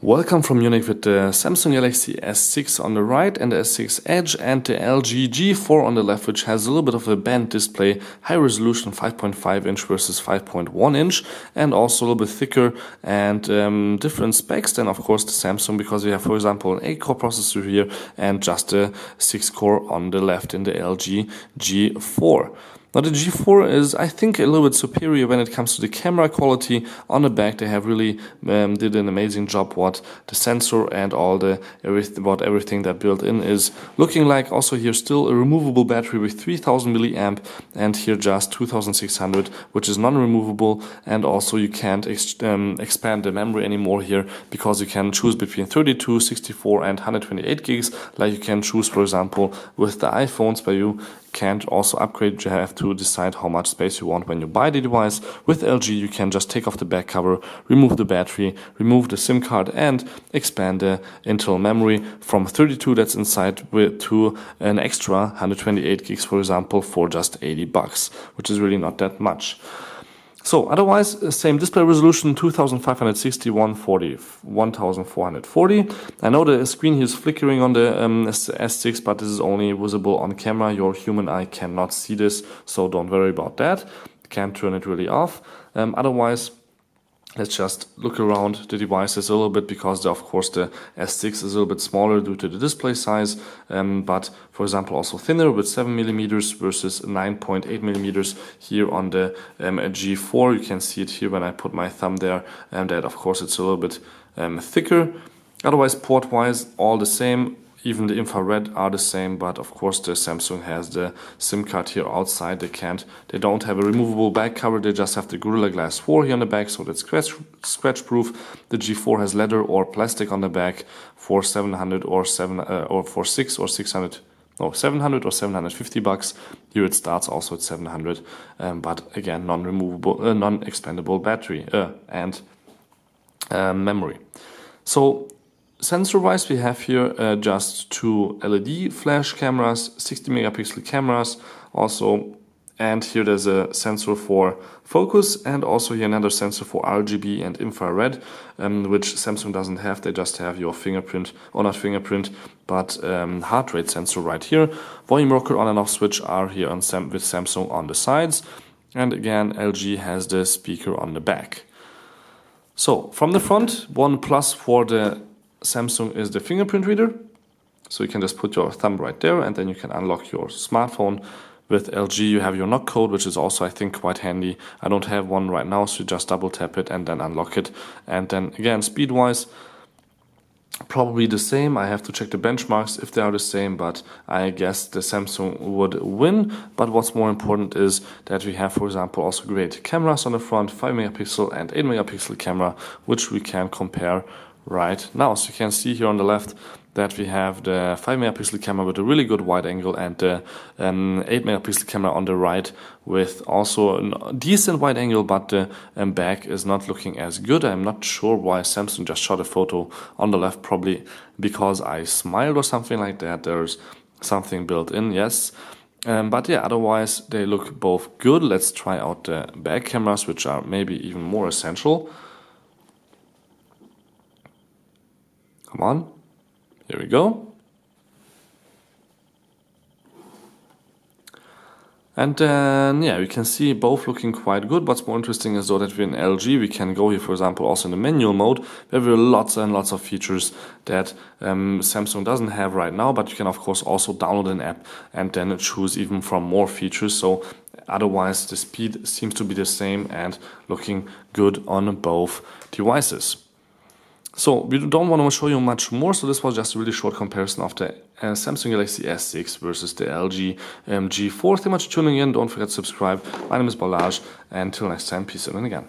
Welcome from Munich with the Samsung Galaxy S6 on the right and the S6 Edge and the LG G4 on the left, which has a little bit of a bent display, high resolution 5.5 inch versus 5.1 inch, and also a little bit thicker and different specs than of course the Samsung, because we have, for example, an 8-core processor here and just a 6-core on the left in the LG G4. Now the G4 is, I think, a little bit superior when it comes to the camera quality. On the back they have really did an amazing job what the sensor and all the everything that built in is looking like. Also here still a removable battery with 3000 milliamp and here just 2600, which is non-removable, and also you can't expand the memory anymore here, because you can choose between 32, 64 and 128 gigs like you can choose, for example, with the iPhones, where you can't also upgrade. You have to decide how much space you want when you buy the device. With LG you can just take off the back cover, remove the battery, remove the SIM card and expand the internal memory from 32 that's inside to an extra 128 gigs, for example, for just $80, which is really not that much. So otherwise, same display resolution, 2560, 140, 1440. I know the screen here is flickering on the S6, but this is only visible on camera. Your human eye cannot see this, so don't worry about that. Can't turn it really off. Otherwise, let's just look around the devices a little bit, because of course the S6 is a little bit smaller due to the display size, but for example also thinner with 7mm versus 9.8mm here on the G4. You can see it here when I put my thumb there, and that of course it's a little bit thicker. Otherwise, port wise all the same. Even the infrared are the same, but of course the Samsung has the SIM card here outside. They don't have a removable back cover. They just have the Gorilla Glass 4 here on the back, so that's scratch proof. The G4 has leather or plastic on the back for 700 or 600. No, 700 or 750 bucks. Here it starts also at 700, but again non-removable, non-expandable battery and memory. So sensor-wise, we have here just two LED flash cameras, 60 megapixel cameras also, and here there's a sensor for focus, and also here another sensor for RGB and infrared, which Samsung doesn't have. They just have your fingerprint, or not fingerprint, but heart rate sensor right here. Volume rocker on and off switch are here on with Samsung on the sides, and again LG has the speaker on the back. So from the front, one plus for the Samsung is the fingerprint reader, so you can just put your thumb right there and then you can unlock your smartphone. With LG you have your knock code, which is also I think quite handy. I don't have one right now, so you just double tap it and then unlock it. And then again, speed wise probably the same. I have to check the benchmarks if they are the same, but I guess the Samsung would win. But what's more important is that we have, for example, also great cameras on the front, 5 megapixel and 8 megapixel camera, which we can compare right now. So you can see here on the left that we have the 5 megapixel camera with a really good wide angle, and the 8 megapixel camera on the right with also a decent wide angle, but the back is not looking as good. I'm not sure why Samsung just shot a photo on the left, probably because I smiled or something like that. There's something built in, yes. But yeah, otherwise they look both good. Let's try out the back cameras, which are maybe even more essential. Come on, here we go. And then, yeah, we can see both looking quite good. What's more interesting is though that we're in LG, we can go here, for example, also in the manual mode, where there are lots and lots of features that Samsung doesn't have right now, but you can of course also download an app and then choose even from more features. So otherwise the speed seems to be the same and looking good on both devices. So we don't want to show you much more, so this was just a really short comparison of the Samsung Galaxy S6 versus the LG G4. Thank you much for tuning in. Don't forget to subscribe. My name is Balazs, and until next time, peace out and again.